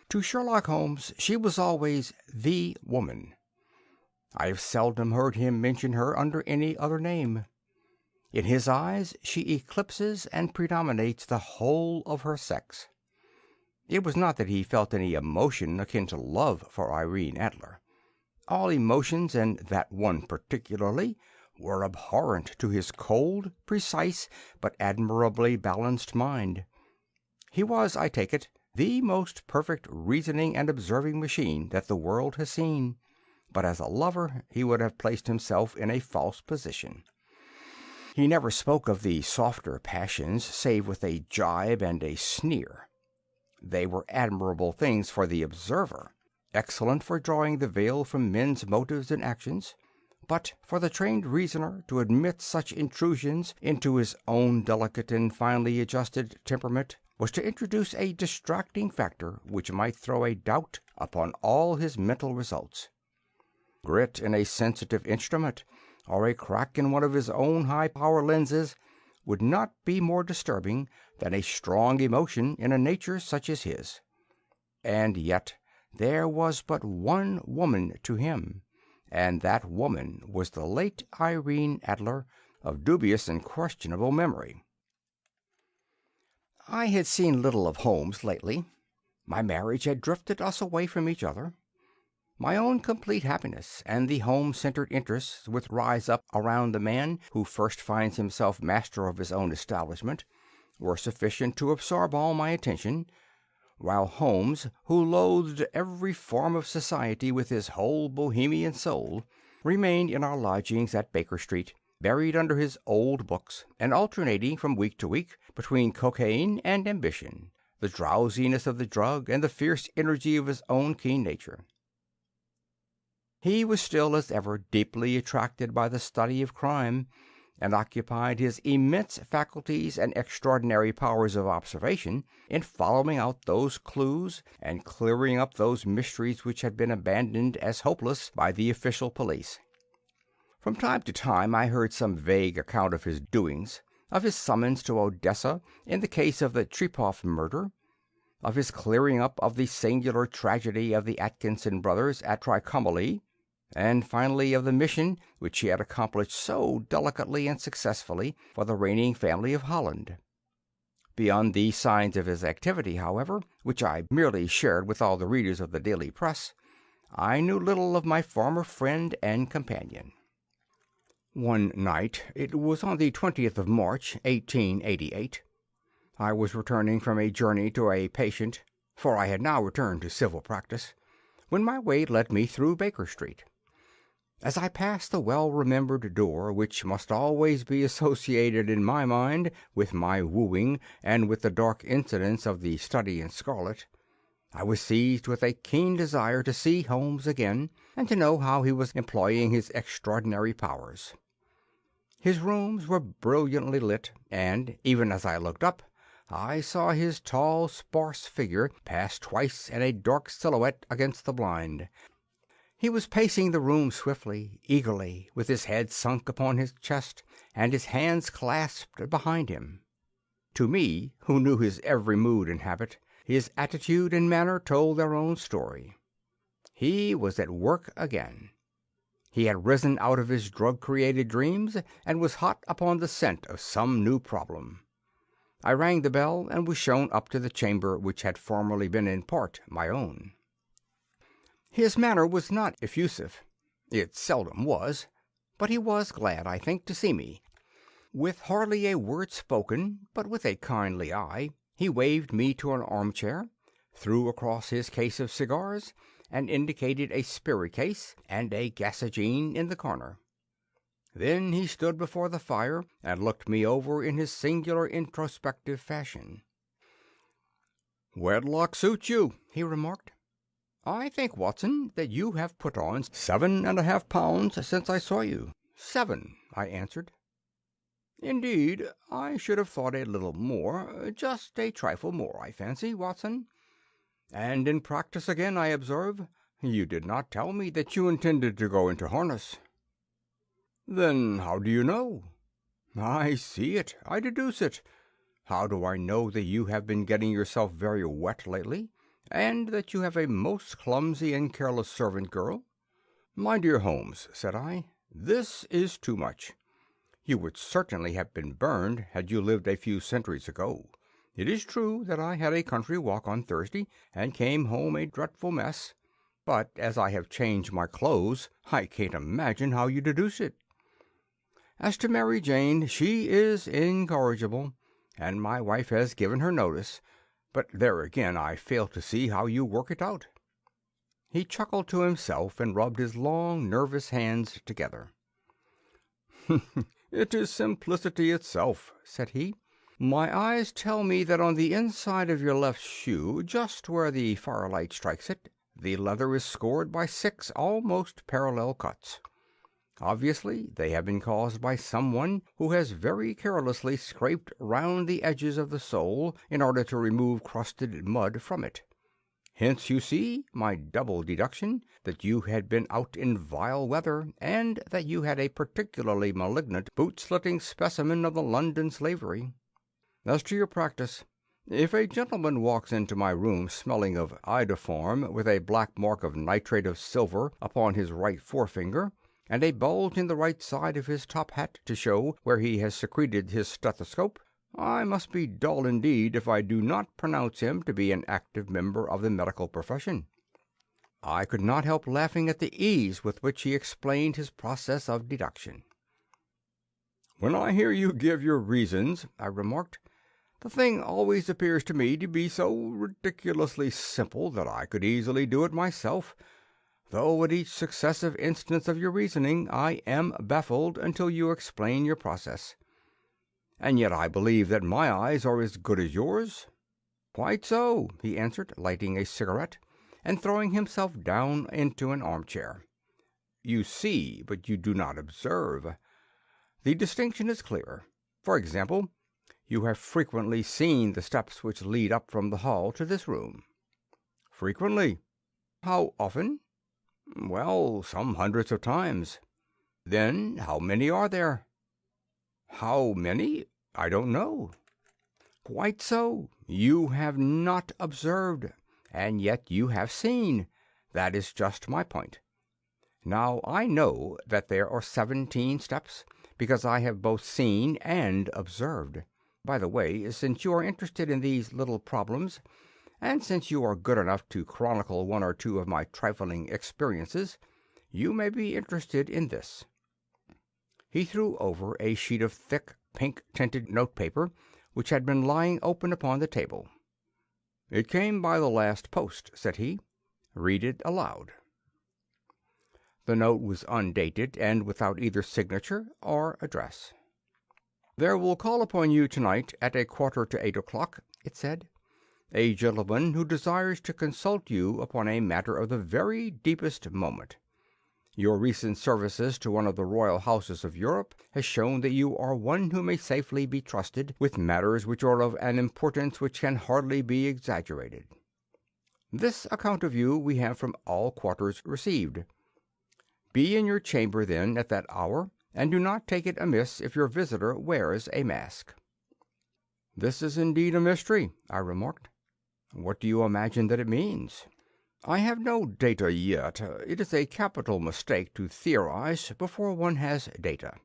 To Sherlock Holmes she was always the woman. I have seldom heard him mention her under any other name. In his eyes she eclipses and predominates the whole of her sex. It was not that he felt any emotion akin to love for Irene Idler. All emotions, and that one particularly, were abhorrent to his cold, precise, but admirably balanced mind. He was, I take it, the most perfect reasoning and observing machine that the world has seen, but as a lover he would have placed himself in a false position. He never spoke of the softer passions save with a gibe and a sneer. They were admirable things for the observer, excellent for drawing the veil from men's motives and actions, but for the trained reasoner to admit such intrusions into his own delicate and finely adjusted temperament was to introduce a distracting factor which might throw a doubt upon all his mental results. Grit in a sensitive instrument, or a crack in one of his own high-power lenses, would not be more disturbing than a strong emotion in a nature such as his. And yet there was but one woman to him, and that woman was the late Irene Idler, of dubious and questionable memory. I had seen little of Holmes lately. My marriage had drifted us away from each other. My own complete happiness and the home-centered interests which rise up around the man who first finds himself master of his own establishment were sufficient to absorb all my attention, while Holmes, who loathed every form of society with his whole Bohemian soul, remained in our lodgings at Baker Street, buried under his old books, and alternating from week to week between cocaine and ambition, the drowsiness of the drug and the fierce energy of his own keen nature. He was still as ever deeply attracted by the study of crime, and occupied his immense faculties and extraordinary powers of observation in following out those clues and clearing up those mysteries which had been abandoned as hopeless by the official police. From time to time I heard some vague account of his doings, of his summons to Odessa in the case of the Trepoff murder, of his clearing up of the singular tragedy of the Atkinson brothers at Trycomeli, and finally of the mission which he had accomplished so delicately and successfully for the reigning family of Holland. Beyond these signs of his activity, however, which I merely shared with all the readers of the daily press, I knew little of my former friend and companion. One night, it was on the 20th of March, 1888, I was returning from a journey to a patient, for I had now returned to civil practice, when my way led me through Baker Street. As I passed the well-remembered door which must always be associated in my mind with my wooing and with the dark incidents of the study in Scarlet, I was seized with a keen desire to see Holmes again, and to know how he was employing his extraordinary powers. His rooms were brilliantly lit, and, even as I looked up, I saw his tall, sparse figure pass twice in a dark silhouette against the blind. He was pacing the room swiftly, eagerly, with his head sunk upon his chest and his hands clasped behind him. To me, who knew his every mood and habit, his attitude and manner told their own story. He was at work again. He had risen out of his drug-created dreams and was hot upon the scent of some new problem. I rang the bell and was shown up to the chamber which had formerly been in part my own. His manner was not effusive. It seldom was, but he was glad, I think, to see me. With hardly a word spoken, but with a kindly eye, he waved me to an armchair, threw across his case of cigars, and indicated a spirit case and a gasogene in the corner. Then he stood before the fire and looked me over in his singular introspective fashion. "Wedlock suits you," he remarked. "I think, Watson, that you have put on 7½ pounds since I saw you." "7," I answered. "Indeed, I should have thought a little more, just a trifle more, I fancy, Watson. And in practice again, I observe. You did not tell me that you intended to go into harness." "Then how do you know?" "I see it. I deduce it. How do I know that you have been getting yourself very wet lately, and that you have a most clumsy and careless servant girl?" "My dear Holmes," said I, "this is too much. You would certainly have been burned had you lived a few centuries ago. It is true that I had a country walk on Thursday, and came home a dreadful mess, but as I have changed my clothes, I can't imagine how you deduce it. As to Mary Jane, she is incorrigible, and my wife has given her notice, but there again I fail to see how you work it out." He chuckled to himself and rubbed his long, nervous hands together. "It is simplicity itself," said he. "My eyes tell me that on the inside of your left shoe, just where the firelight strikes it, the leather is scored by 6 almost parallel cuts. Obviously, they have been caused by someone who has very carelessly scraped round the edges of the sole in order to remove crusted mud from it. Hence you see my double deduction that you had been out in vile weather, and that you had a particularly malignant boot-slitting specimen of the London slavery. As to your practice, if a gentleman walks into my room smelling of iodoform, with a black mark of nitrate of silver upon his right forefinger, and a bulge in the right side of his top hat to show where he has secreted his stethoscope, I must be dull indeed if I do not pronounce him to be an active member of the medical profession." I could not help laughing at the ease with which he explained his process of deduction. "When I hear you give your reasons," I remarked, "the thing always appears to me to be so ridiculously simple that I could easily do it myself, though at each successive instance of your reasoning I am baffled until you explain your process. And yet I believe that my eyes are as good as yours." "Quite so," he answered, lighting a cigarette and throwing himself down into an armchair. "You see, but you do not observe. The distinction is clear. For example, you have frequently seen the steps which lead up from the hall to this room." "Frequently." "How often?" "Well, some hundreds of times." "Then how many are there?" "How many? I don't know." "Quite so. You have not observed, and yet you have seen. That is just my point. Now I know that there are 17 steps, because I have both seen and observed. By the way, since you are interested in these little problems, and since you are good enough to chronicle one or two of my trifling experiences, you may be interested in this." He threw over a sheet of thick, pink-tinted notepaper which had been lying open upon the table. "It came by the last post," said he. "Read it aloud." The note was undated and without either signature or address. "There will call upon you tonight at 7:45, it said, "a gentleman who desires to consult you upon a matter of the very deepest moment. Your recent services to one of the royal houses of Europe has shown that you are one who may safely be trusted with matters which are of an importance which can hardly be exaggerated. This account of you we have from all quarters received. Be in your chamber, then, at that hour, and do not take it amiss if your visitor wears a mask." "This is indeed a mystery," I remarked. "What do you imagine that it means?" "I have no data yet. It is a capital mistake to theorize before one has data.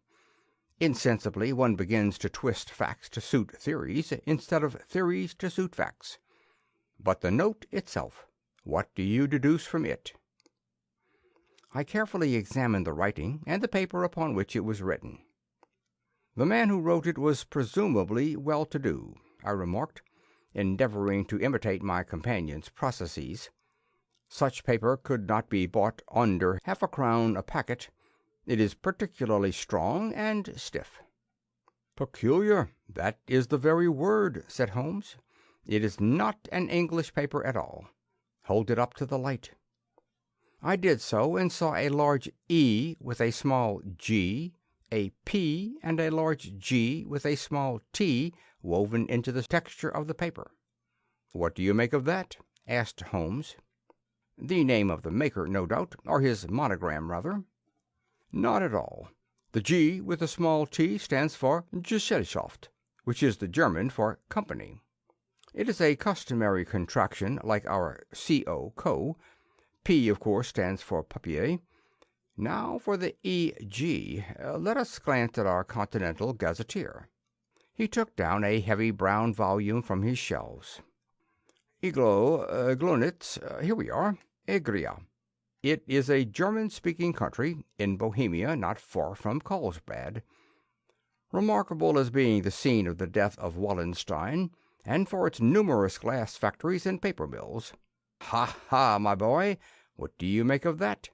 Insensibly one begins to twist facts to suit theories, instead of theories to suit facts. But the note itself, what do you deduce from it?" I carefully examined the writing and the paper upon which it was written. "The man who wrote it was presumably well-to-do," I remarked, endeavoring to imitate my companion's processes. "Such paper could not be bought under half a crown a packet. It is particularly strong and stiff." "Peculiar, that is the very word," said Holmes. "It is not an English paper at all. Hold it up to the light." I did so, and saw a large E with a small g, a P and a large G with a small t woven into the texture of the paper. "What do you make of that?" asked Holmes. "The name of the maker, no doubt, or his monogram, rather." "Not at all. The G with the small t stands for Gesellschaft, which is the German for company. It is a customary contraction like our CO, co. P, of course, stands for papier. Now for the EG. Let us glance at our Continental Gazetteer. He took down a heavy brown volume from his shelves. Glonitz, here we are. Egria. It is a German-speaking country in Bohemia, not far from Carlsbad. Remarkable as being the scene of the death of Wallenstein, and for its numerous glass factories and paper mills. Ha, ha, my boy, what do you make of that?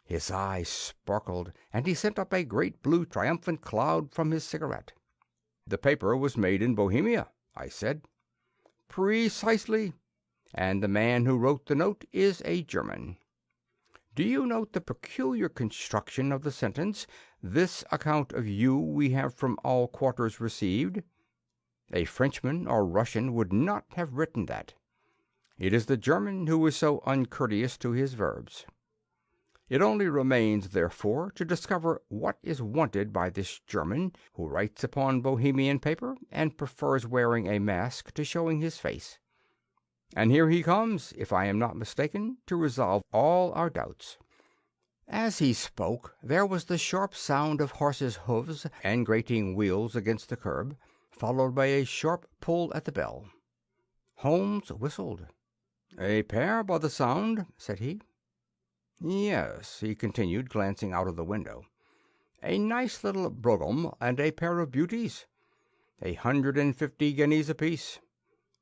His eyes sparkled, and he sent up a great blue triumphant cloud from his cigarette. The paper was made in Bohemia, I said. Precisely, and the man who wrote the note is a German. Do you note the peculiar construction of the sentence, "This account of you we have from all quarters received"? A Frenchman or Russian would not have written that. It is the German who is so uncourteous to his verbs. It only remains, therefore, to discover what is wanted by this German who writes upon Bohemian paper and prefers wearing a mask to showing his face. And here he comes, if I am not mistaken, to resolve all our doubts. As he spoke, there was the sharp sound of horses' hoofs and grating wheels against the curb, followed by a sharp pull at the bell. Holmes whistled. "A pair, by the sound," said he. "Yes," he continued, glancing out of the window. "A nice little brougham and a pair of beauties. 150 guineas apiece.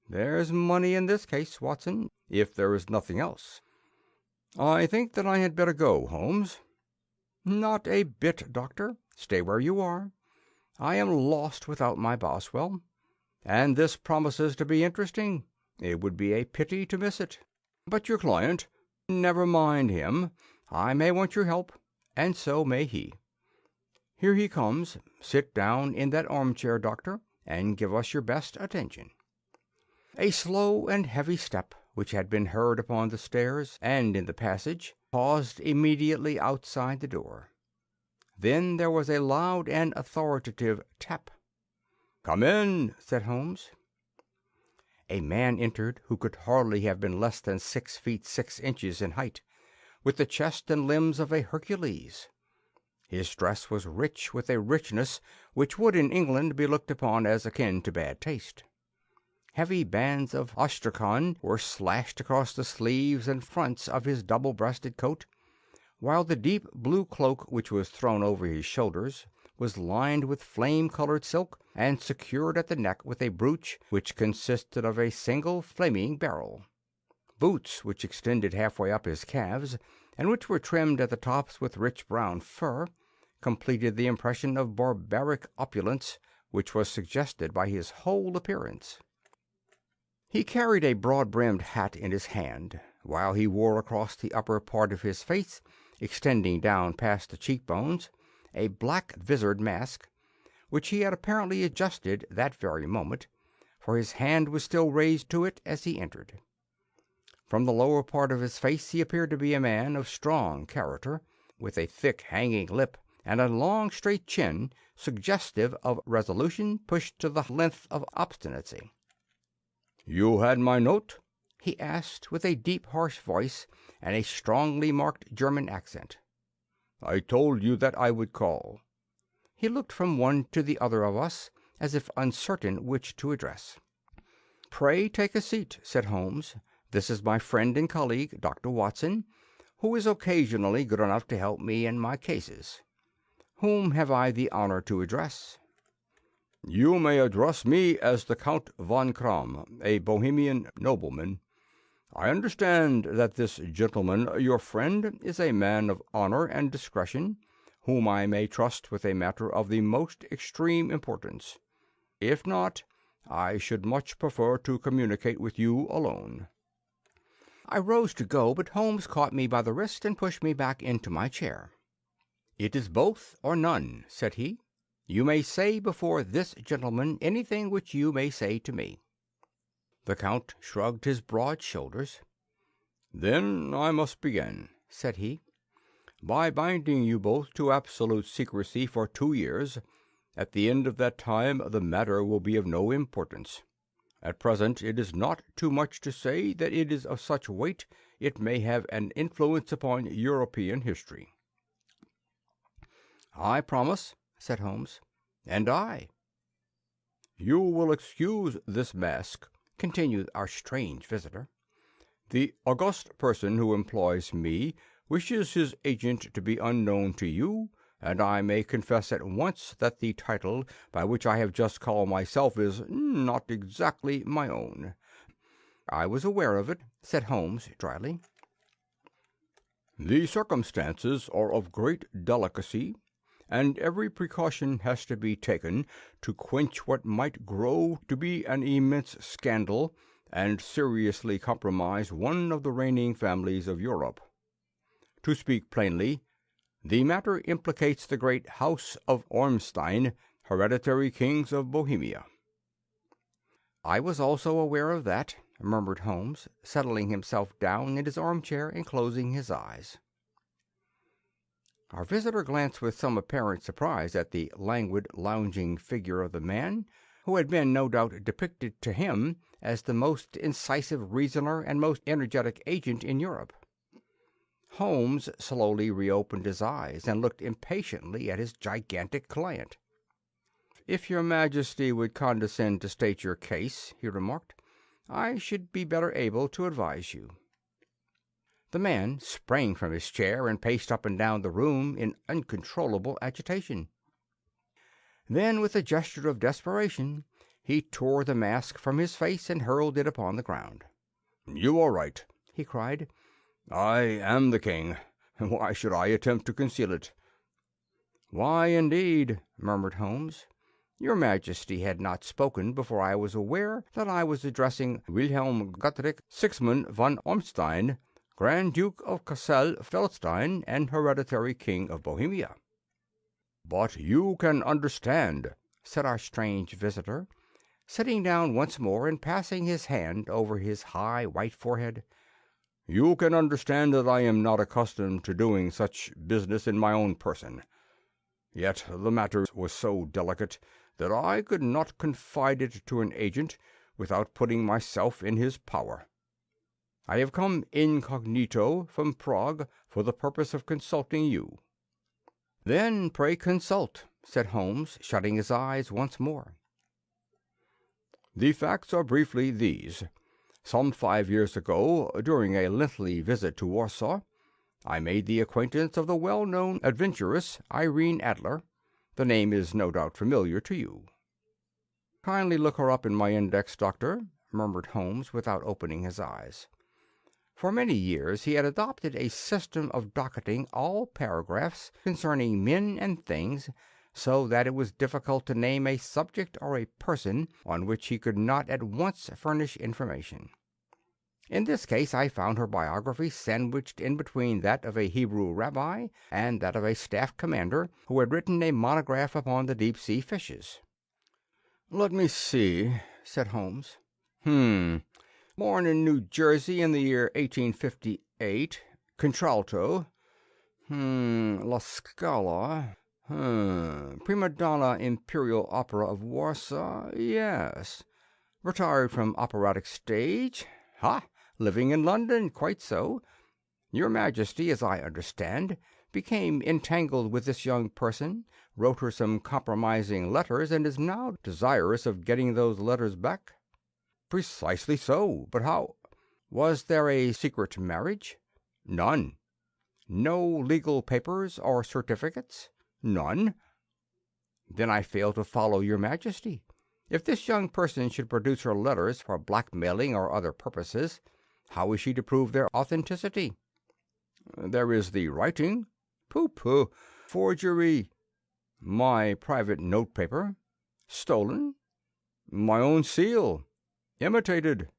There's money in this case, Watson, if there is nothing else. I think that I had better go, Holmes." "Not a bit, Doctor. Stay where you are. I am lost without my Boswell, and this promises to be interesting. It would be a pity to miss it. But your client—" "Never mind him. I may want your help, and so may he. Here he comes. Sit down in that armchair, Doctor, and give us your best attention." A slow and heavy step, which had been heard upon the stairs and in the passage, paused immediately outside the door. Then there was a loud and authoritative tap. "Come in," said Holmes. A man entered who could hardly have been less than 6 feet 6 inches in height, with the chest and limbs of a Hercules. His dress was rich with a richness which would in England be looked upon as akin to bad taste. Heavy bands of astrakhan were slashed across the sleeves and fronts of his double-breasted coat, while the deep blue cloak which was thrown over his shoulders was lined with flame-colored silk and secured at the neck with a brooch which consisted of a single flaming beryl. Boots, which extended halfway up his calves, and which were trimmed at the tops with rich brown fur, completed the impression of barbaric opulence which was suggested by his whole appearance. He carried a broad-brimmed hat in his hand, while he wore across the upper part of his face, extending down past the cheekbones, a black-visored mask, which he had apparently adjusted that very moment, for his hand was still raised to it as he entered. From the lower part of his face he appeared to be a man of strong character, with a thick hanging lip and a long straight chin, suggestive of resolution pushed to the length of obstinacy. "You had my note?" he asked, with a deep, harsh voice and a strongly marked German accent. "I told you that I would call." He looked from one to the other of us, as if uncertain which to address. "Pray take a seat," said Holmes. "This is my friend and colleague, Dr. Watson, who is occasionally good enough to help me in my cases. Whom have I the honor to address?" "You may address me as the Count von Kramm, a Bohemian nobleman. I understand that this gentleman, your friend, is a man of honor and discretion, whom I may trust with a matter of the most extreme importance. If not, I should much prefer to communicate with you alone." I rose to go, but Holmes caught me by the wrist and pushed me back into my chair. "It is both or none," said he. "You may say before this gentleman anything which you may say to me." The Count shrugged his broad shoulders. "Then I must begin," said he, "by binding you both to absolute secrecy for 2 years. At the end of that time the matter will be of no importance. At present it is not too much to say that it is of such weight it may have an influence upon European history." "I promise," said Holmes. "And I." "You will excuse this mask," continued our strange visitor. "The august person who employs me wishes his agent to be unknown to you, and I may confess at once that the title by which I have just called myself is not exactly my own." "I was aware of it," said Holmes dryly. "The circumstances are of great delicacy, and every precaution has to be taken to quench what might grow to be an immense scandal and seriously compromise one of the reigning families of Europe. To speak plainly, the matter implicates the great House of Ormstein, hereditary kings of Bohemia." "I was also aware of that," murmured Holmes, settling himself down in his armchair and closing his eyes. Our visitor glanced with some apparent surprise at the languid, lounging figure of the man who had been, no doubt, depicted to him as the most incisive reasoner and most energetic agent in Europe. Holmes slowly reopened his eyes and looked impatiently at his gigantic client. "If your Majesty would condescend to state your case," he remarked, "I should be better able to advise you." The man sprang from his chair and paced up and down the room in uncontrollable agitation. Then, with a gesture of desperation, he tore the mask from his face and hurled it upon the ground. "You are right," he cried. "I am the king. Why should I attempt to conceal it?" "Why, indeed?" murmured Holmes. "Your Majesty had not spoken before I was aware that I was addressing Wilhelm Gotthard Sigismund von Ormstein, Grand Duke of Cassel-Felstein and hereditary King of Bohemia." "But you can understand," said our strange visitor, sitting down once more and passing his hand over his high white forehead, "you can understand that I am not accustomed to doing such business in my own person. Yet the matter was so delicate that I could not confide it to an agent without putting myself in his power. I have come incognito from Prague for the purpose of consulting you." "Then pray consult," said Holmes, shutting his eyes once more. "The facts are briefly these. Some 5 years ago, during a lengthy visit to Warsaw, I made the acquaintance of the well-known adventuress Irene Idler. The name is no doubt familiar to you." "Kindly look her up in my index, Doctor," murmured Holmes, without opening his eyes. For many years he had adopted a system of docketing all paragraphs concerning men and things, so that it was difficult to name a subject or a person on which he could not at once furnish information. In this case I found her biography sandwiched in between that of a Hebrew rabbi and that of a staff commander who had written a monograph upon the deep-sea fishes. "Let me see," said Holmes. Born in New Jersey in the year 1858. Contralto. La Scala. Prima donna Imperial Opera of Warsaw. Yes. Retired from operatic stage. Living in London. Quite so. Your Majesty, as I understand, became entangled with this young person, wrote her some compromising letters, and is now desirous of getting those letters back?" "Precisely so. But how—" "Was there a secret marriage?" "None." "No legal papers or certificates?" "None." "Then I fail to follow your Majesty. If this young person should produce her letters for blackmailing or other purposes, how is she to prove their authenticity?" "There is the writing." "Pooh! Forgery." "My private notepaper." "Stolen." "My own seal." "Imitated."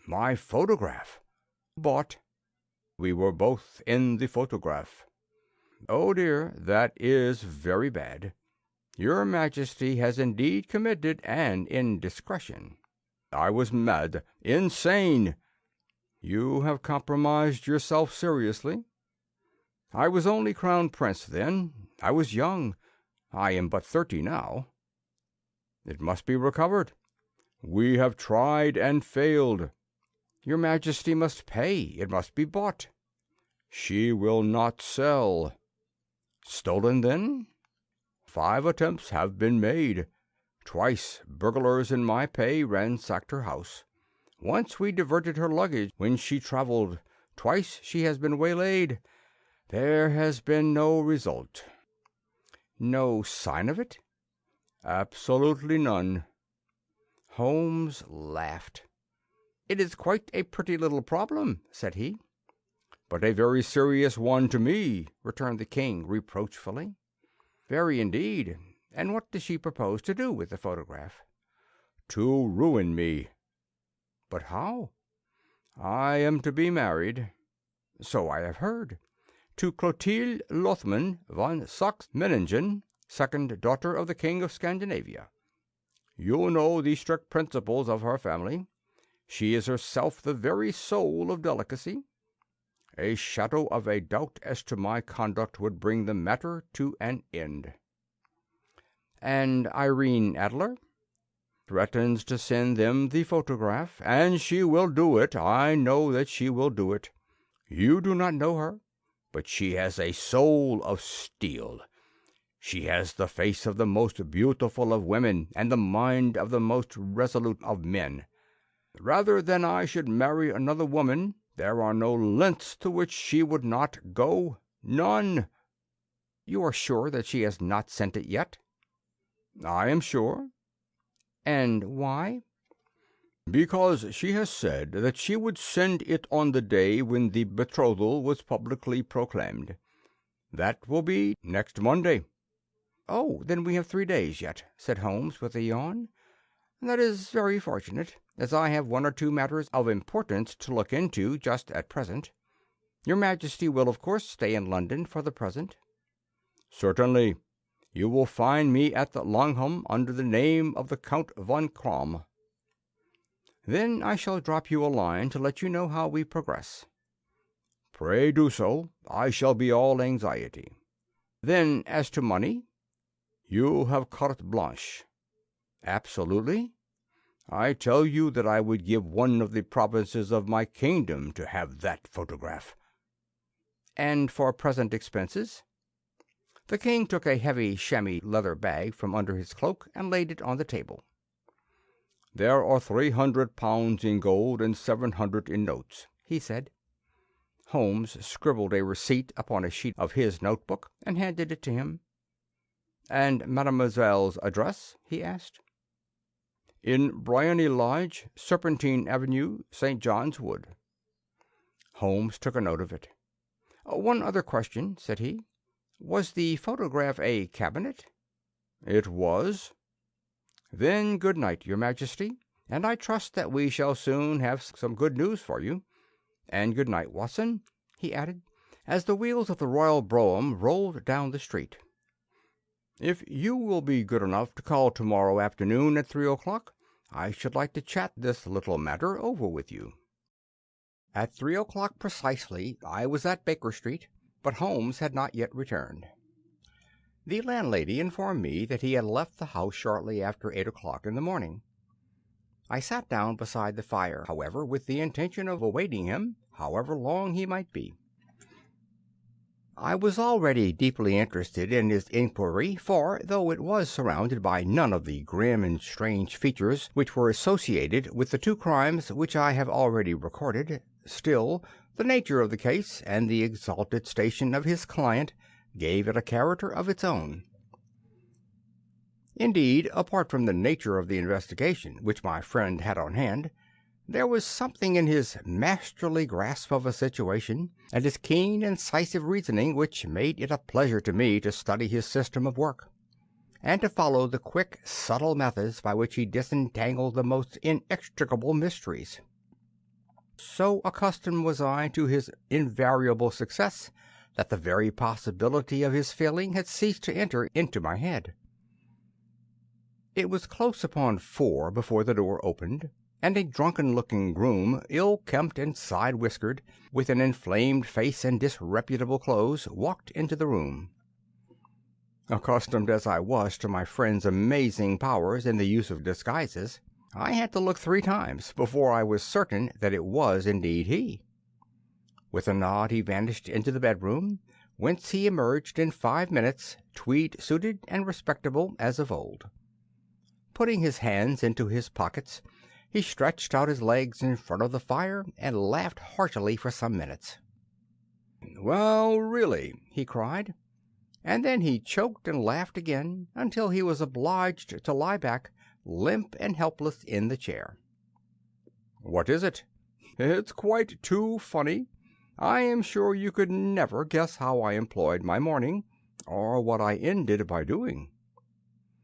"My photograph." "Bought." "We were both in the photograph." "Oh dear, that is very bad. Your Majesty has indeed committed an indiscretion." "I was mad, insane." "You have compromised yourself seriously." "I was only Crown Prince then. I was young. I am but 30 now." "It must be recovered." We have tried and failed. Your Majesty must pay. It must be bought. She will not sell. Stolen, then? 5 attempts have been made. Twice burglars in my pay ransacked her house. Once we diverted her luggage when she travelled. Twice she has been waylaid. There has been no result." "No sign of it?" "Absolutely none." Holmes laughed. "It is quite a pretty little problem," said he. "But a very serious one to me," returned the King reproachfully. "Very indeed. And what does she propose to do with the photograph?" "To ruin me." "But how?" "I am to be married." "So I have heard. To Clotilde Lothman von Saxe-Meiningen, second daughter of the King of Scandinavia. You know the strict principles of her family. She is herself the very soul of delicacy. A shadow of a doubt as to my conduct would bring the matter to an end." "And Irene Adler?" "Threatens to send them the photograph, and she will do it. I know that she will do it. You do not know her, but she has a soul of steel. She has the face of the most beautiful of women, and the mind of the most resolute of men. Rather than I should marry another woman, there are no lengths to which she would not go. None." "You are sure that she has not sent it yet?" "I am sure." "And why?" "Because she has said that she would send it on the day when the betrothal was publicly proclaimed. That will be next Monday." "Oh, then we have 3 days yet," said Holmes with a yawn. "That is very fortunate, as I have 1 or 2 matters of importance to look into just at present. Your Majesty will, of course, stay in London for the present?" "Certainly. You will find me at the Langham under the name of the Count von Kramm." "Then I shall drop you a line to let you know how we progress." "Pray do so. I shall be all anxiety." "Then as to money?" "You have carte blanche." "Absolutely?" "I tell you that I would give one of the provinces of my kingdom to have that photograph." "And for present expenses?" The King took a heavy chamois leather bag from under his cloak and laid it on the table. "There are £300 in gold and 700 in notes," he said. Holmes scribbled a receipt upon a sheet of his notebook and handed it to him. "And mademoiselle's address?" he asked. "In Briony Lodge, Serpentine Avenue, St. John's Wood." Holmes took a note of it. "One other question," said he. "Was the photograph a cabinet?" "It was." "Then good night, Your Majesty, and I trust that we shall soon have some good news for you. And good night, Watson," he added, as the wheels of the royal brougham rolled down the street. "If you will be good enough to call tomorrow afternoon at 3 o'clock, I should like to chat this little matter over with you." At 3 o'clock precisely I was at Baker Street, but Holmes had not yet returned. The landlady informed me that he had left the house shortly after 8 o'clock in the morning. I sat down beside the fire, however, with the intention of awaiting him, however long he might be. I was already deeply interested in his inquiry, for, though it was surrounded by none of the grim and strange features which were associated with the 2 crimes which I have already recorded, still the nature of the case and the exalted station of his client gave it a character of its own. Indeed, apart from the nature of the investigation which my friend had on hand, there was something in his masterly grasp of a situation, and his keen, incisive reasoning, which made it a pleasure to me to study his system of work, and to follow the quick, subtle methods by which he disentangled the most inextricable mysteries. So accustomed was I to his invariable success that the very possibility of his failing had ceased to enter into my head. It was close upon 4 before the door opened, and a drunken-looking groom, ill-kempt and side-whiskered, with an inflamed face and disreputable clothes, walked into the room. Accustomed as I was to my friend's amazing powers in the use of disguises, I had to look 3 times before I was certain that it was indeed he. With a nod he vanished into the bedroom, whence he emerged in 5 minutes, tweed-suited and respectable as of old. Putting his hands into his pockets, he stretched out his legs in front of the fire and laughed heartily for some minutes. "Well, really," he cried, and then he choked and laughed again until he was obliged to lie back, limp and helpless, in the chair. "What is it?" "It's quite too funny. I am sure you could never guess how I employed my morning, or what I ended by doing."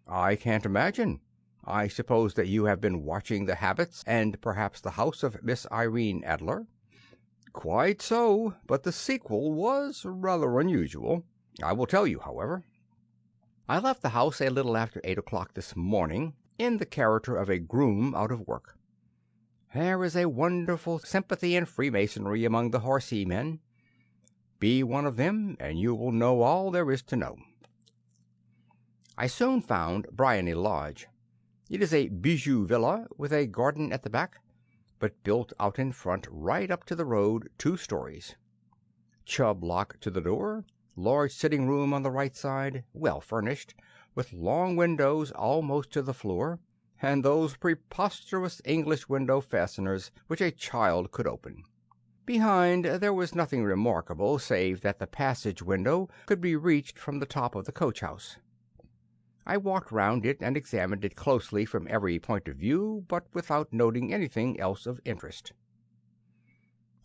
"I can't imagine. I suppose that you have been watching the habits and perhaps the house of Miss Irene Idler?" "Quite so, but the sequel was rather unusual. I will tell you, however. I left the house a little after 8 o'clock this morning, in the character of a groom out of work. There is a wonderful sympathy and freemasonry among the horsey men. Be one of them, and you will know all there is to know. I soon found Briony Lodge. It is a bijou villa with a garden at the back, but built out in front right up to the road, 2 stories. Chubb lock to the door, large sitting room on the right side, well furnished, with long windows almost to the floor, and those preposterous English window fasteners which a child could open. Behind there was nothing remarkable, save that the passage window could be reached from the top of the coach-house. I walked round it and examined it closely from every point of view, but without noting anything else of interest.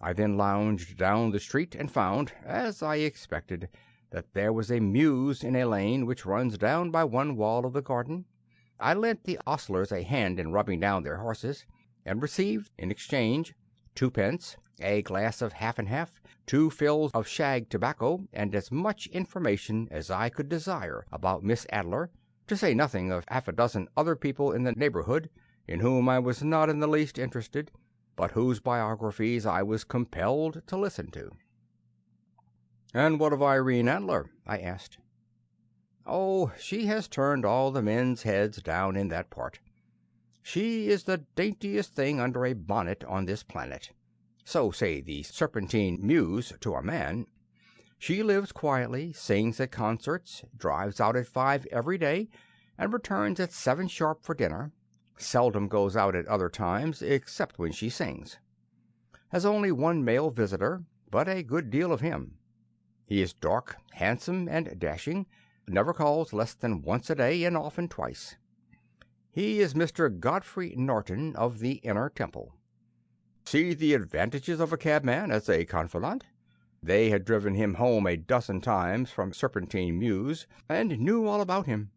I then lounged down the street and found, as I expected, that there was a mews in a lane which runs down by one wall of the garden. I lent the ostlers a hand in rubbing down their horses, and received in exchange 2 pence, a glass of half and half, 2 fills of shag tobacco, and as much information as I could desire about Miss Idler, to say nothing of half a dozen other people in the neighbourhood, in whom I was not in the least interested, but whose biographies I was compelled to listen to. "And what of Irene Idler?" I asked. "Oh, she has turned all the men's heads down in that part. She is the daintiest thing under a bonnet on this planet. So say the Serpentine Mews to a man. She lives quietly, sings at concerts, drives out at 5 every day, and returns at 7 sharp for dinner. Seldom goes out at other times, except when she sings. Has only 1 male visitor, but a good deal of him. He is dark, handsome, and dashing, never calls less than once a day, and often twice. He is Mr. Godfrey Norton of the Inner Temple. See the advantages of a cabman as a confidant. They had driven him home a dozen times from Serpentine Mews, and knew all about him.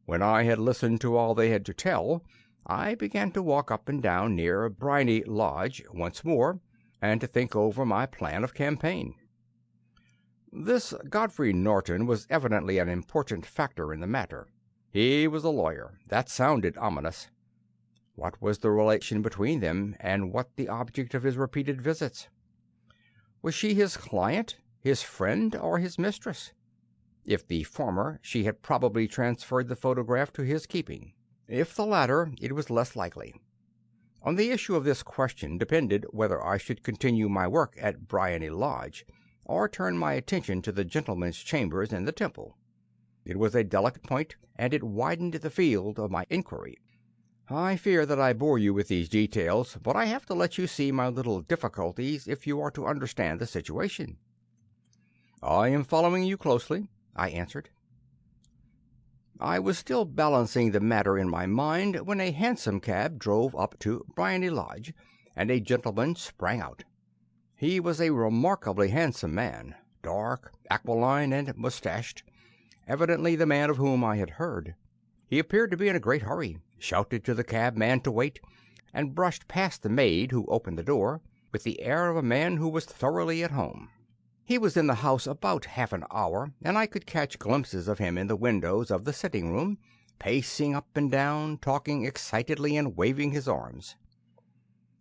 When I had listened to all they had to tell, I began to walk up and down near Briony Lodge once more, and to think over my plan of campaign. This Godfrey Norton was evidently an important factor in the matter. He was a lawyer. That sounded ominous. What was the relation between them, and what the object of his repeated visits? Was she his client, his friend, or his mistress? If the former, she had probably transferred the photograph to his keeping. If the latter, it was less likely. On the issue of this question depended whether I should continue my work at Briony Lodge, or turn my attention to the gentlemen's chambers in the Temple. It was a delicate point, and it widened the field of my inquiry. I fear that I bore you with these details, but I have to let you see my little difficulties if you are to understand the situation. "I am following you closely," I answered. I was still balancing the matter in my mind when a hansom cab drove up to Briony Lodge, and a gentleman sprang out. He was a remarkably handsome man, dark, aquiline, and moustached, evidently the man of whom I had heard. He appeared to be in a great hurry, shouted to the cabman to wait, and brushed past the maid who opened the door, with the air of a man who was thoroughly at home. He was in the house about half an hour, and I could catch glimpses of him in the windows of the sitting-room, pacing up and down, talking excitedly and waving his arms.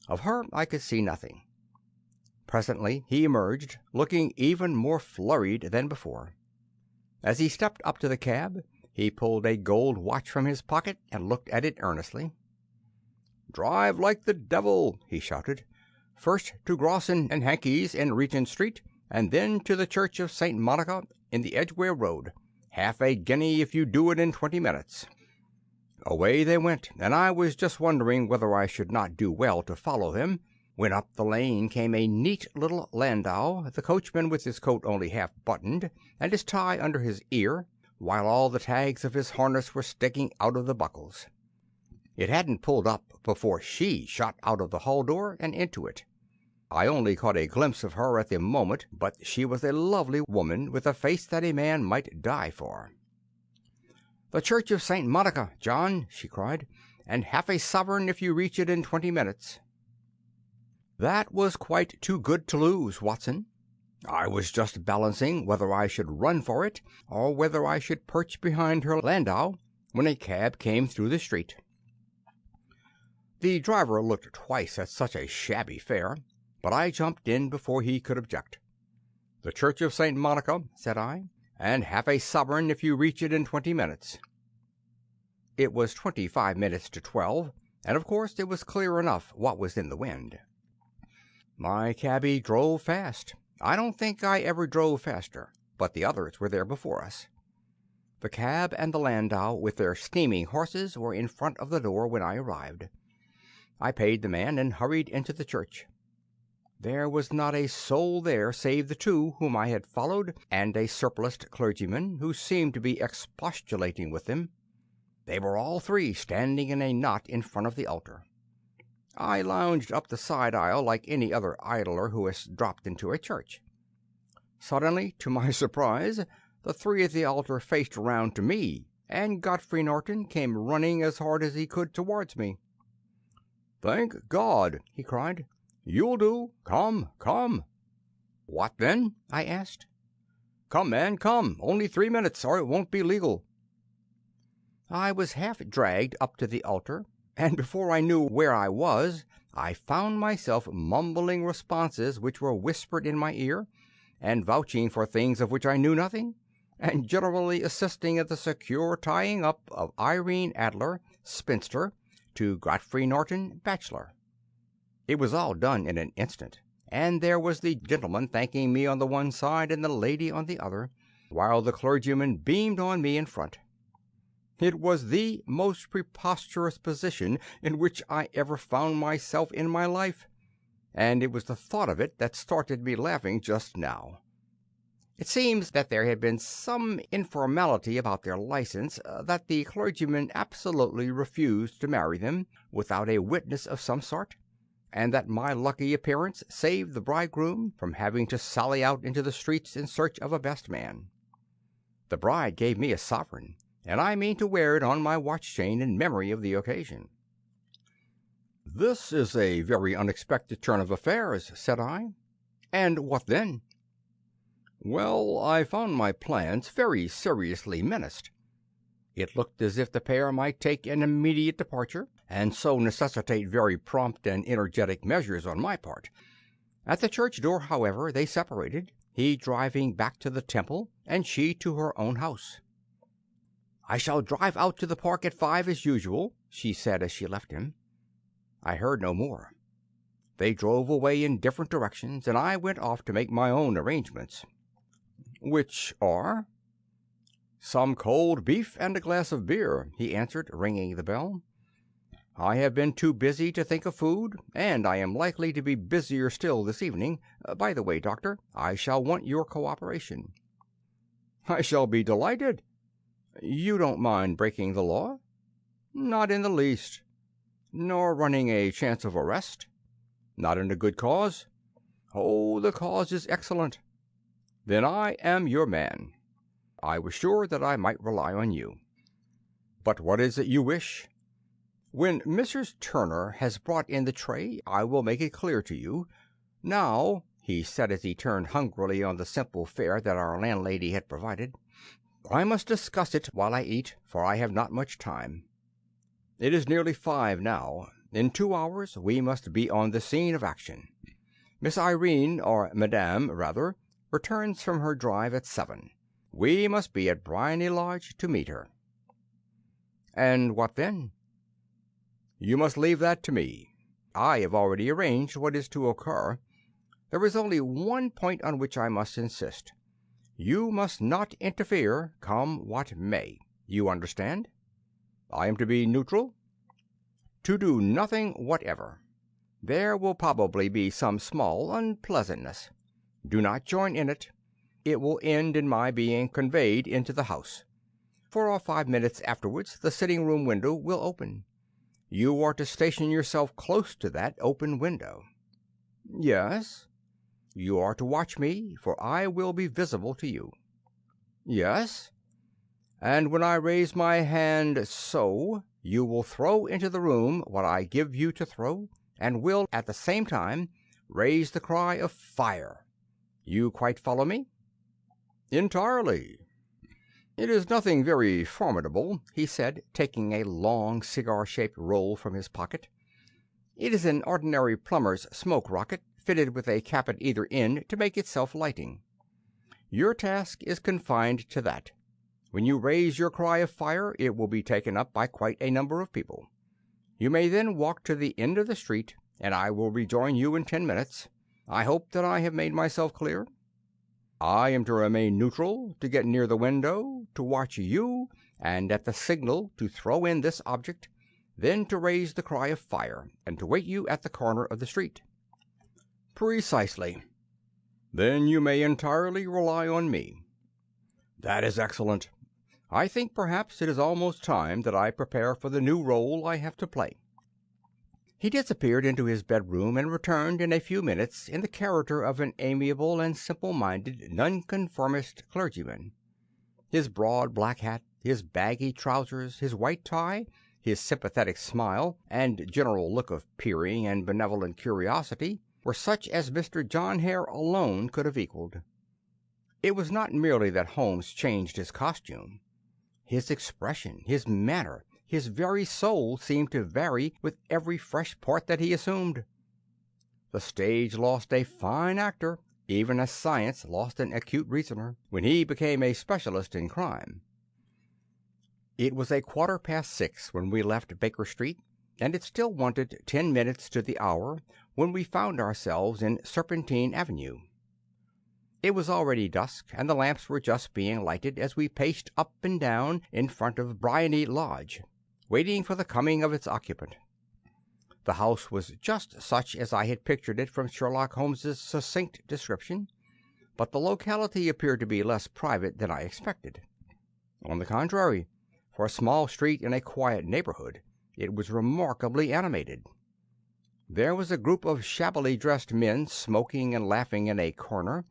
Of her I could see nothing. Presently he emerged, looking even more flurried than before. As he stepped up to the cab, he pulled a gold watch from his pocket and looked at it earnestly. "Drive like the devil!" he shouted. "First to Grosson and Hankey's in Regent Street, and then to the Church of St. Monica in the Edgware Road. Half a guinea if you do it in 20 minutes." Away they went, and I was just wondering whether I should not do well to follow them, when up the lane came a neat little landau, the coachman with his coat only half buttoned and his tie under his ear, while all the tags of his harness were sticking out of the buckles. It hadn't pulled up before she shot out of the hall door and into it. I only caught a glimpse of her at the moment, but she was a lovely woman with a face that a man might die for. "The Church of St. Monica, John," she cried, "and half a sovereign if you reach it in 20 minutes." That was quite too good to lose, Watson. I was just balancing whether I should run for it or whether I should perch behind her landau when a cab came through the street. The driver looked twice at such a shabby fare, but I jumped in before he could object. "The Church of St. Monica," said I, "and half a sovereign if you reach it in 20 minutes." It was 25 minutes to 12, and of course it was clear enough what was in the wind. My cabby drove fast. I don't think I ever drove faster, but the others were there before us. The cab and the landau with their steaming horses were in front of the door when I arrived. I paid the man and hurried into the church. There was not a soul there save the two whom I had followed and a surpliced clergyman who seemed to be expostulating with them. They were all three standing in a knot in front of the altar. I lounged up the side aisle like any other idler who has dropped into a church. Suddenly, to my surprise, the three at the altar faced round to me, and Godfrey Norton came running as hard as he could towards me. "Thank God!" he cried. "You'll do. Come, come." "What then?" I asked. "Come, man, come. Only 3 minutes, or it won't be legal." I was half dragged up to the altar, and before I knew where I was, I found myself mumbling responses which were whispered in my ear, and vouching for things of which I knew nothing, and generally assisting at the secure tying up of Irene Idler, spinster, to Godfrey Norton, bachelor. It was all done in an instant, and there was the gentleman thanking me on the one side and the lady on the other, while the clergyman beamed on me in front. It was the most preposterous position in which I ever found myself in my life, and it was the thought of it that started me laughing just now. It seems that there had been some informality about their license, that the clergyman absolutely refused to marry them without a witness of some sort, and that my lucky appearance saved the bridegroom from having to sally out into the streets in search of a best man. The bride gave me a sovereign, and I mean to wear it on my watch chain in memory of the occasion. "This is a very unexpected turn of affairs," said I. "And what then?" "Well, I found my plans very seriously menaced. It looked as if the pair might take an immediate departure, and so necessitate very prompt and energetic measures on my part. At the church door, however, they separated, he driving back to the Temple, and she to her own house. "I shall drive out to the park at 5 as usual," she said as she left him. I heard no more. They drove away in different directions, and I went off to make my own arrangements. "Which are?" "Some cold beef and a glass of beer," he answered, ringing the bell. "I have been too busy to think of food, and I am likely to be busier still this evening. By the way, Doctor, I shall want your cooperation." "I shall be delighted." "You don't mind breaking the law?" "Not in the least." "Nor running a chance of arrest?" "Not in a good cause?" "Oh, the cause is excellent." "Then I am your man." I was sure that I might rely on you. "But what is it you wish?" "When Mrs. Turner has brought in the tray, I will make it clear to you. Now," he said as he turned hungrily on the simple fare that our landlady had provided, "I must discuss it while I eat, for I have not much time. It is nearly 5 now. In 2 hours we must be on the scene of action. Miss Irene, or Madame, rather, returns from her drive at 7. We must be at Briony Lodge to meet her." "And what then?" You must leave that to me. I have already arranged what is to occur. There is only one point on which I must insist. You must not interfere, come what may. You understand? I am to be neutral? To do nothing whatever. There will probably be some small unpleasantness. Do not join in it. It will end in my being conveyed into the house. 4 or 5 minutes afterwards the sitting-room window will open. You are to station yourself close to that open window. Yes. You are to watch me, for I will be visible to you. Yes. And when I raise my hand so, you will throw into the room what I give you to throw, and will at the same time raise the cry of fire. You quite follow me? Entirely. It is nothing very formidable, he said, taking a long cigar-shaped roll from his pocket. It is an ordinary plumber's smoke rocket, fitted with a cap at either end to make it self-lighting. Your task is confined to that. When you raise your cry of fire, it will be taken up by quite a number of people. You may then walk to the end of the street, and I will rejoin you in 10 minutes. I hope that I have made myself clear. I am to remain neutral, to get near the window, to watch you, and at the signal to throw in this object, then to raise the cry of fire, and to wait you at the corner of the street. Precisely. Then you may entirely rely on me. That is excellent. I think perhaps it is almost time that I prepare for the new role I have to play. He disappeared into his bedroom and returned in a few minutes in the character of an amiable and simple-minded nonconformist clergyman. His broad black hat, his baggy trousers, his white tie, his sympathetic smile, and general look of peering and benevolent curiosity were such as Mr. John Hare alone could have equalled. It was not merely that Holmes changed his costume. His expression, his manner, his very soul seemed to vary with every fresh part that he assumed. The stage lost a fine actor, even as science lost an acute reasoner, when he became a specialist in crime. It was 6:15 when we left Baker Street, and it still wanted 10 minutes to the hour when we found ourselves in Serpentine Avenue. It was already dusk, and the lamps were just being lighted as we paced up and down in front of Briony Lodge, waiting for the coming of its occupant. The house was just such as I had pictured it from Sherlock Holmes's succinct description, but the locality appeared to be less private than I expected. On the contrary, for a small street in a quiet neighborhood, it was remarkably animated. There was a group of shabbily dressed men smoking and laughing in a corner,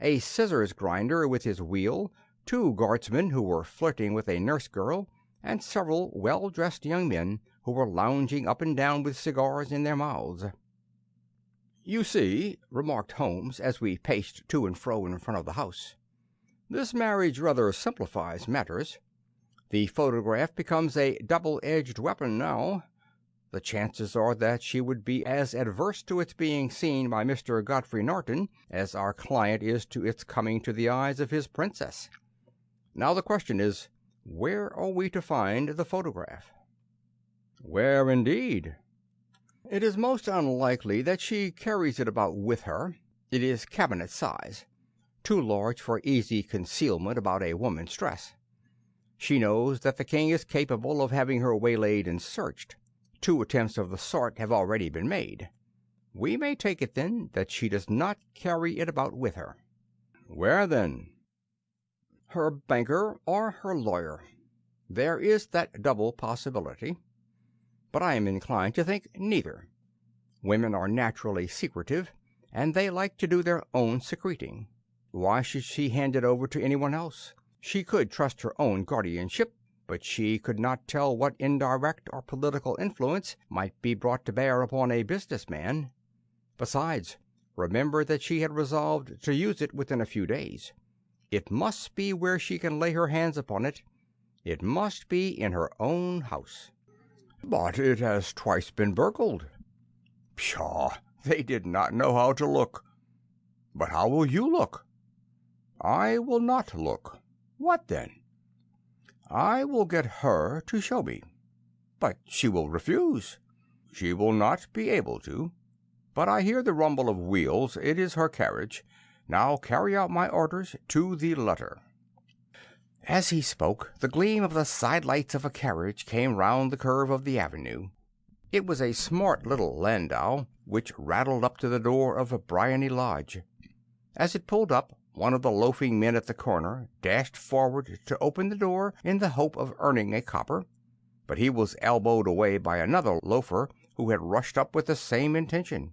a scissors grinder with his wheel, 2 guardsmen who were flirting with a nurse girl, and several well-dressed young men who were lounging up and down with cigars in their mouths. "You see," remarked Holmes as we paced to and fro in front of the house, "this marriage rather simplifies matters. The photograph becomes a double-edged weapon now. The chances are that she would be as averse to its being seen by Mr. Godfrey Norton as our client is to its coming to the eyes of his princess. Now the question is, where are we to find the photograph?" "Where, indeed?" "It is most unlikely that she carries it about with her. It is cabinet size, too large for easy concealment about a woman's dress. She knows that the king is capable of having her waylaid and searched. 2 attempts of the sort have already been made. We may take it, then, that she does not carry it about with her." "Where, then?" "Her banker or her lawyer. There is that double possibility. But I am inclined to think neither. Women are naturally secretive, and they like to do their own secreting. Why should she hand it over to anyone else? She could trust her own guardianship, but she could not tell what indirect or political influence might be brought to bear upon a business man. Besides, remember that she had resolved to use it within a few days. It must be where she can lay her hands upon it. It must be in her own house." "But it has twice been burgled." "Pshaw! They did not know how to look." "But how will you look?" "I will not look." "What then?" "I will get her to show me." "But she will refuse." she will not be able to. But I hear the rumble of wheels. It is her carriage. Now carry out my orders to the letter." As he spoke, the gleam of the side-lights of a carriage came round the curve of the avenue. It was a smart little landau, which rattled up to the door of Briony Lodge. As it pulled up, one of the loafing men at the corner dashed forward to open the door in the hope of earning a copper, but he was elbowed away by another loafer who had rushed up with the same intention.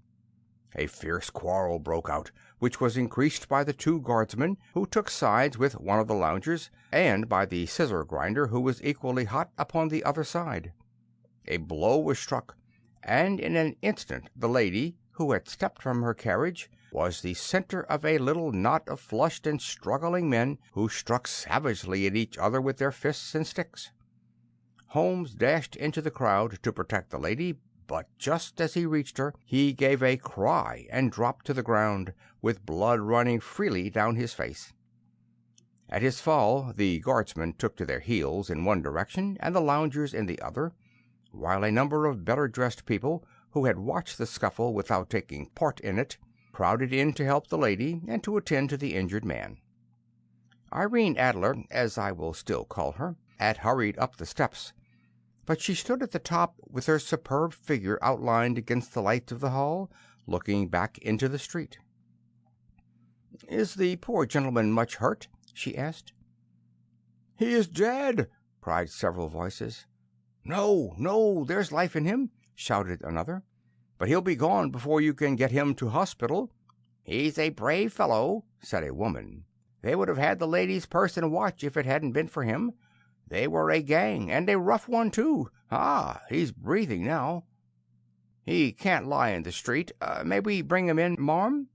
A fierce quarrel broke out, which was increased by the two guardsmen, who took sides with one of the loungers, and by the scissor grinder, who was equally hot upon the other side. A blow was struck, and in an instant the lady, who had stepped from her carriage, was the centre of a little knot of flushed and struggling men, who struck savagely at each other with their fists and sticks. Holmes dashed into the crowd to protect the lady, but just as he reached her, he gave a cry and dropped to the ground, with blood running freely down his face. At his fall, the guardsmen took to their heels in one direction and the loungers in the other, while a number of better-dressed people, who had watched the scuffle without taking part in it, crowded in to help the lady and to attend to the injured man. Irene Idler, as I will still call her, had hurried up the steps, but she stood at the top with her superb figure outlined against the lights of the hall, looking back into the street. "Is the poor gentleman much hurt?" she asked. "He is dead!" cried several voices. "No, no, there's life in him!" shouted another. "But he'll be gone before you can get him to hospital." "He's a brave fellow," said a woman. "They would have had the lady's purse and watch if it hadn't been for him. They were a gang, and a rough one, too. Ah, he's breathing now." "He can't lie in the street. May we bring him in, marm?"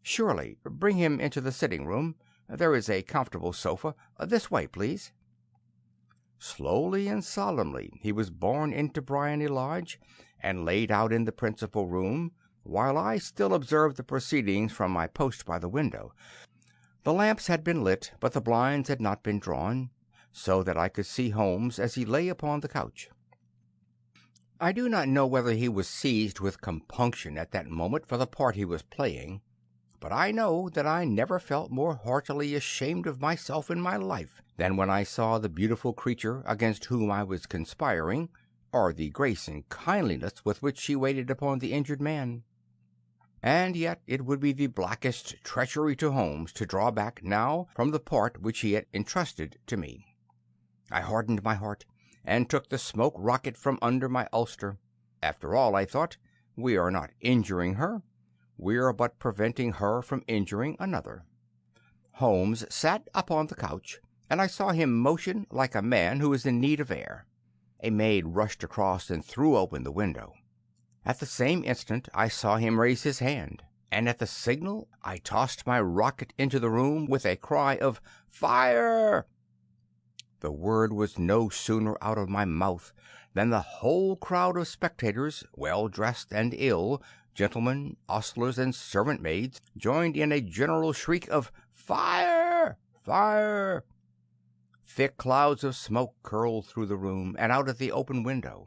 "Surely. Bring him into the sitting-room. There is a comfortable sofa. This way, please." Slowly and solemnly he was borne into Briony Lodge and laid out in the principal room, while I still observed the proceedings from my post by the window. The lamps had been lit, but the blinds had not been drawn, so that I could see Holmes as he lay upon the couch. I do not know whether he was seized with compunction at that moment for the part he was playing, but I know that I never felt more heartily ashamed of myself in my life than when I saw the beautiful creature against whom I was conspiring, or the grace and kindliness with which she waited upon the injured man. And yet it would be the blackest treachery to Holmes to draw back now from the part which he had entrusted to me. I hardened my heart, and took the smoke rocket from under my ulster. After all, I thought, we are not injuring her. We are but preventing her from injuring another. Holmes sat upon the couch, and I saw him motion like a man who is in need of air. A maid rushed across and threw open the window. At the same instant I saw him raise his hand, and at the signal I tossed my rocket into the room with a cry of "Fire!" The word was no sooner out of my mouth than the whole crowd of spectators, well dressed and ill, gentlemen, ostlers, and servant-maids, joined in a general shriek of "Fire! Fire!" Thick clouds of smoke curled through the room and out at the open window.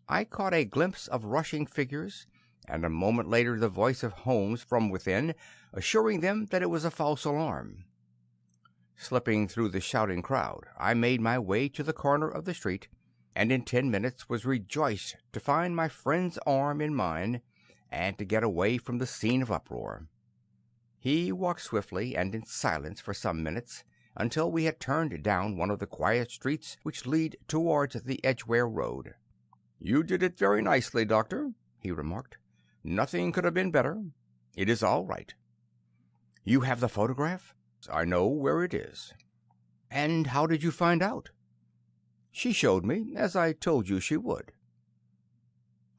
I caught a glimpse of rushing figures, and a moment later the voice of Holmes from within, assuring them that it was a false alarm. Slipping through the shouting crowd, I made my way to the corner of the street, and in 10 minutes was rejoiced to find my friend's arm in mine, and to get away from the scene of uproar. He walked swiftly and in silence for some minutes, until we had turned down one of the quiet streets which lead towards the Edgware Road. "You did it very nicely, Doctor," he remarked. "Nothing could have been better. It is all right." "You have the photograph?" "I know where it is." "And how did you find out?" "She showed me, as I told you she would."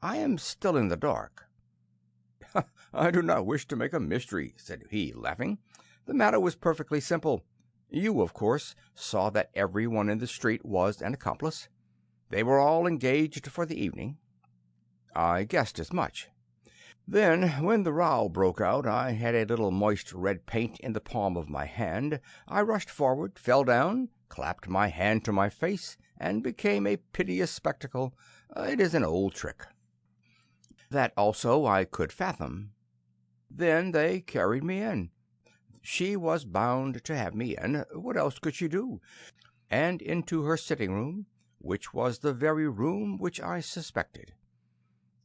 "I am still in the dark." "I do not wish to make a mystery," said he, laughing. "The matter was perfectly simple. You, of course, saw that every one in the street was an accomplice. They were all engaged for the evening." "I guessed as much." "Then, when the row broke out, I had a little moist red paint in the palm of my hand. I rushed forward, fell down, clapped my hand to my face, and became a piteous spectacle. It is an old trick. That also I could fathom. Then they carried me in. She was bound to have me in. What else could she do? And into her sitting-room, which was the very room which I suspected.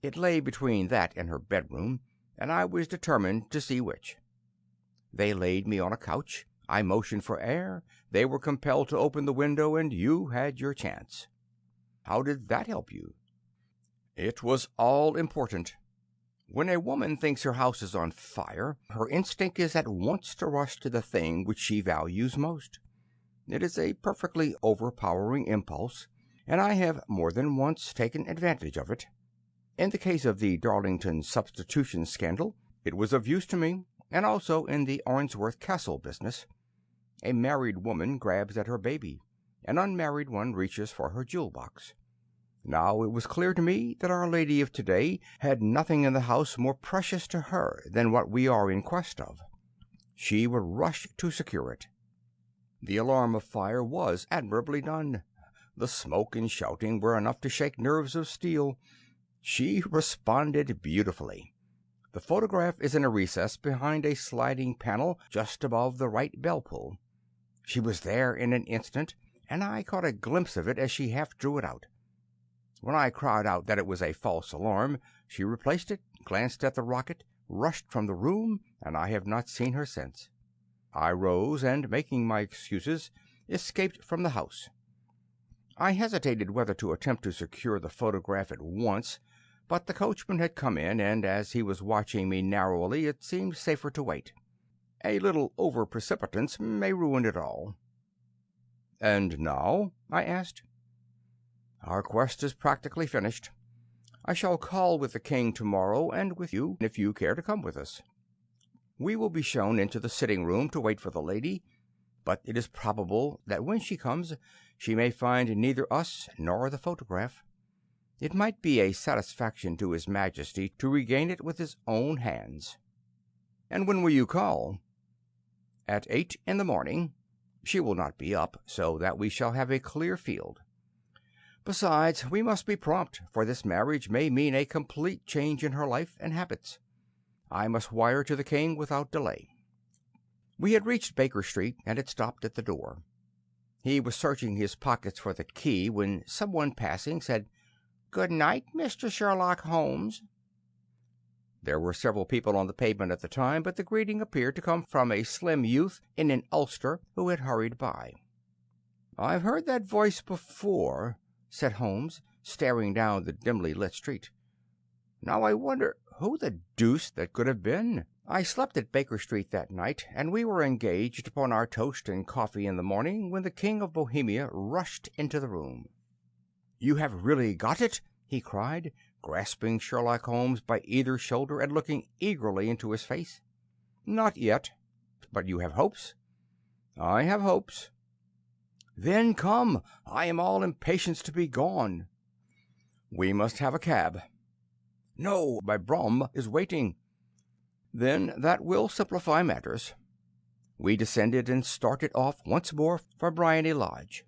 It lay between that and her bedroom, and I was determined to see which. They laid me on a couch. I motioned for air. They were compelled to open the window, and you had your chance. How did that help you? It was all important. When a woman thinks her house is on fire, her instinct is at once to rush to the thing which she values most. It is a perfectly overpowering impulse, and I have more than once taken advantage of it. In the case of the Darlington substitution scandal, it was of use to me, and also in the Arnsworth Castle business. A married woman grabs at her baby. An unmarried one reaches for her jewel box. Now it was clear to me that Our Lady of today had nothing in the house more precious to her than what we are in quest of. She would rush to secure it. The alarm of fire was admirably done. The smoke and shouting were enough to shake nerves of steel. She responded beautifully. The photograph is in a recess behind a sliding panel just above the right bell pull. She was there in an instant, and I caught a glimpse of it as she half drew it out. When I cried out that it was a false alarm, she replaced it, glanced at the rocket, rushed from the room, and I have not seen her since. I rose, and, making my excuses, escaped from the house. I hesitated whether to attempt to secure the photograph at once, but the coachman had come in, and as he was watching me narrowly, it seemed safer to wait. A little over-precipitance may ruin it all. "And now?" I asked. "Our quest is practically finished. I shall call with the king tomorrow, and with you, if you care to come with us. We will be shown into the sitting-room to wait for the lady, but it is probable that when she comes she may find neither us nor the photograph. It might be a satisfaction to His Majesty to regain it with his own hands." "And when will you call?" "At 8 in the morning. She will not be up, so that we shall have a clear field. Besides, we must be prompt, for this marriage may mean a complete change in her life and habits. I must wire to the king without delay." We had reached Baker Street and had stopped at the door. He was searching his pockets for the key when someone passing said, "Good night, Mr. Sherlock Holmes." There were several people on the pavement at the time, but the greeting appeared to come from a slim youth in an ulster who had hurried by. "I've heard that voice before," said Holmes, staring down the dimly lit street. "Now I wonder who the deuce that could have been." I slept at Baker Street that night, and we were engaged upon our toast and coffee in the morning when the King of Bohemia rushed into the room. "You have really got it?" he cried, grasping Sherlock Holmes by either shoulder and looking eagerly into his face. "Not yet. But you have hopes?" "I have hopes." "Then come. I am all impatience to be gone." "We must have a cab." "No, my brougham is waiting." "Then that will simplify matters." We descended and started off once more for Briony Lodge.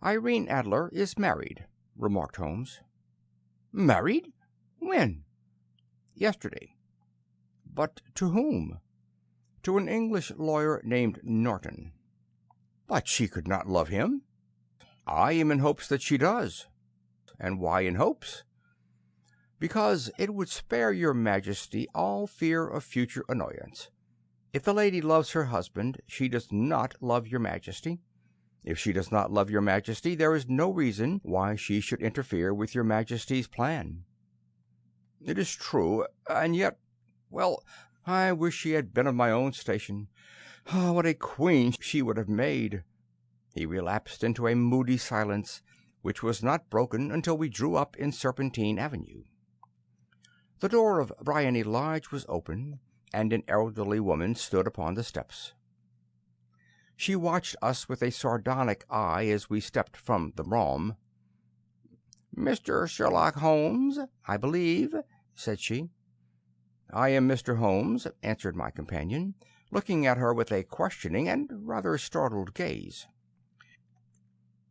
"Irene Idler is married," remarked Holmes. "Married? When?" "Yesterday." "But to whom?" "To an English lawyer named Norton." "But she could not love him." "I am in hopes that she does." "And why in hopes?" "Because it would spare your Majesty all fear of future annoyance. If the lady loves her husband, she does not love your Majesty. If she does not love your Majesty, there is no reason why she should interfere with your Majesty's plan." "It is true, and yet, well, I wish she had been of my own station. What a queen she would have made!" He relapsed into a moody silence, which was not broken until we drew up in Serpentine Avenue. The door of Briony Lodge was open, and an elderly woman stood upon the steps. She watched us with a sardonic eye as we stepped from the brougham. "Mr. Sherlock Holmes, I believe," said she. "I am Mr. Holmes," answered my companion, looking at her with a questioning and rather startled gaze.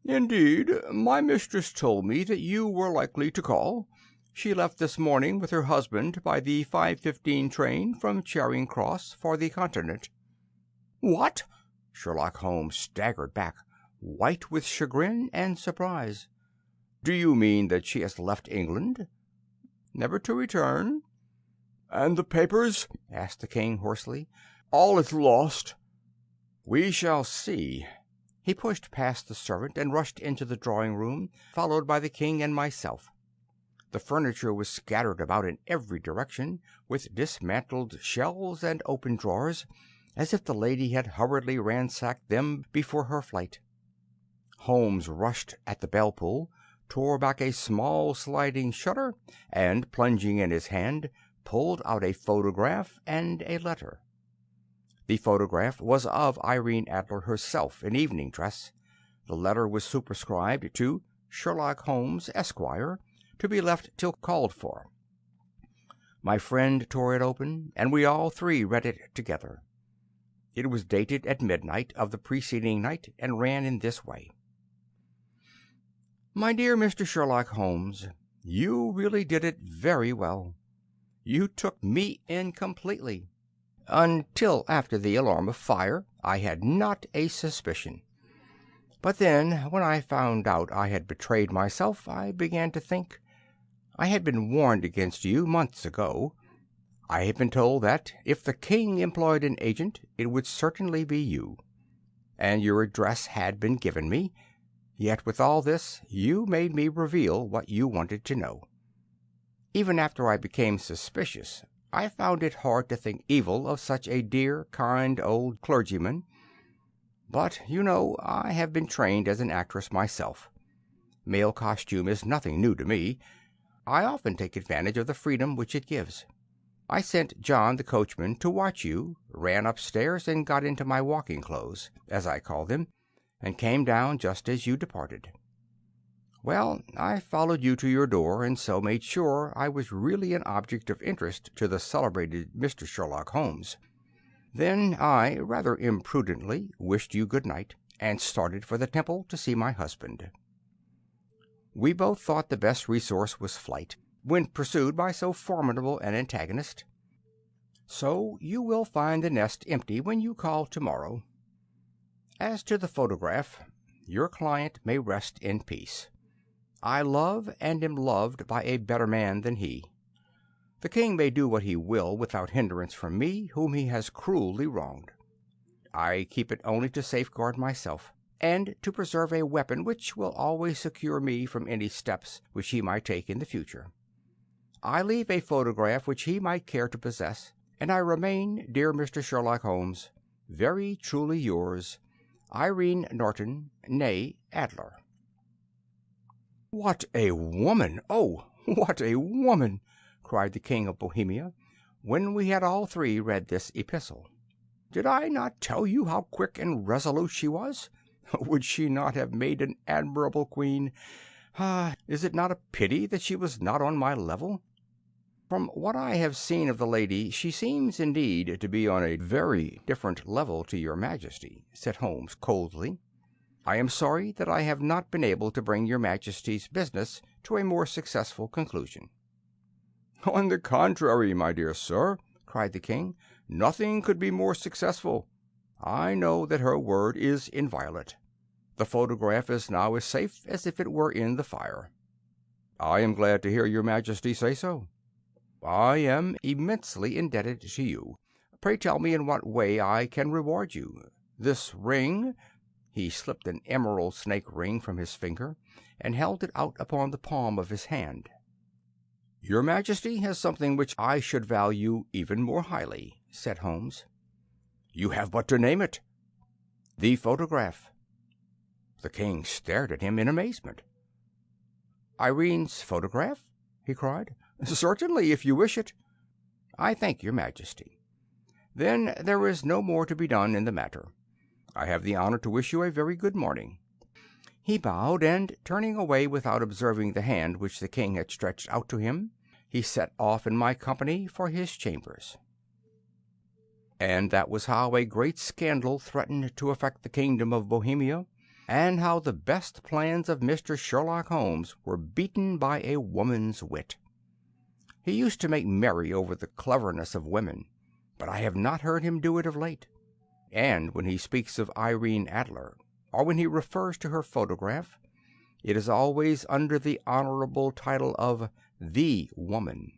"Indeed, my mistress told me that you were likely to call. She left this morning with her husband by the 5:15 train from Charing Cross for the Continent." "What!" Sherlock Holmes staggered back, white with chagrin and surprise. "Do you mean that she has left England?" "Never to return." "And the papers?" asked the king hoarsely. "All is lost." "We shall see." He pushed past the servant and rushed into the drawing-room, followed by the king and myself. The furniture was scattered about in every direction, with dismantled shelves and open drawers, as if the lady had hurriedly ransacked them before her flight. Holmes rushed at the bell-pull, tore back a small sliding shutter, and, plunging in his hand, pulled out a photograph and a letter. The photograph was of Irene Idler herself in evening dress. The letter was superscribed to Sherlock Holmes, Esquire, to be left till called for. My friend tore it open, and we all three read it together. It was dated at midnight of the preceding night, and ran in this way: "My dear Mr. Sherlock Holmes, you really did it very well. You took me in completely. Until after the alarm of fire I had not a suspicion. But then, when I found out I had betrayed myself, I began to think. I had been warned against you months ago. I had been told that, if the king employed an agent, it would certainly be you. And your address had been given me. Yet with all this, you made me reveal what you wanted to know. Even after I became suspicious, I found it hard to think evil of such a dear, kind old clergyman. But, you know, I have been trained as an actress myself. Male costume is nothing new to me. I often take advantage of the freedom which it gives. I sent John the coachman to watch you, ran upstairs and got into my walking clothes, as I call them, and came down just as you departed. Well, I followed you to your door, and so made sure I was really an object of interest to the celebrated Mr. Sherlock Holmes. Then I, rather imprudently, wished you good night, and started for the Temple to see my husband. We both thought the best resource was flight, when pursued by so formidable an antagonist. So you will find the nest empty when you call tomorrow. As to the photograph, your client may rest in peace. I love and am loved by a better man than he. The king may do what he will without hindrance from me, whom he has cruelly wronged. I keep it only to safeguard myself, and to preserve a weapon which will always secure me from any steps which he might take in the future. I leave a photograph which he might care to possess, and I remain, dear Mr. Sherlock Holmes, very truly yours, Irene Norton, née Adler." "What a woman! Oh, what a woman!" cried the King of Bohemia, when we had all three read this epistle. "Did I not tell you how quick and resolute she was? Would she not have made an admirable queen? Is it not a pity that she was not on my level?" "From what I have seen of the lady, she seems indeed to be on a very different level to your Majesty," said Holmes coldly. "I am sorry that I have not been able to bring your Majesty's business to a more successful conclusion." "On the contrary, my dear sir," cried the king, "nothing could be more successful. I know that her word is inviolate. The photograph is now as safe as if it were in the fire." "I am glad to hear your Majesty say so." "I am immensely indebted to you. Pray tell me in what way I can reward you. This ring—" He slipped an emerald snake ring from his finger and held it out upon the palm of his hand. "Your Majesty has something which I should value even more highly," said Holmes. "You have but to name it." "The photograph." The king stared at him in amazement. "Irene's photograph?" he cried. "Certainly, if you wish it." "I thank your Majesty. Then there is no more to be done in the matter. I have the honor to wish you a very good morning." He bowed, and, turning away without observing the hand which the king had stretched out to him, he set off in my company for his chambers. And that was how a great scandal threatened to affect the kingdom of Bohemia, and how the best plans of Mr. Sherlock Holmes were beaten by a woman's wit. He used to make merry over the cleverness of women, but I have not heard him do it of late. And when he speaks of Irene Idler, or when he refers to her photograph, it is always under the honourable title of the woman.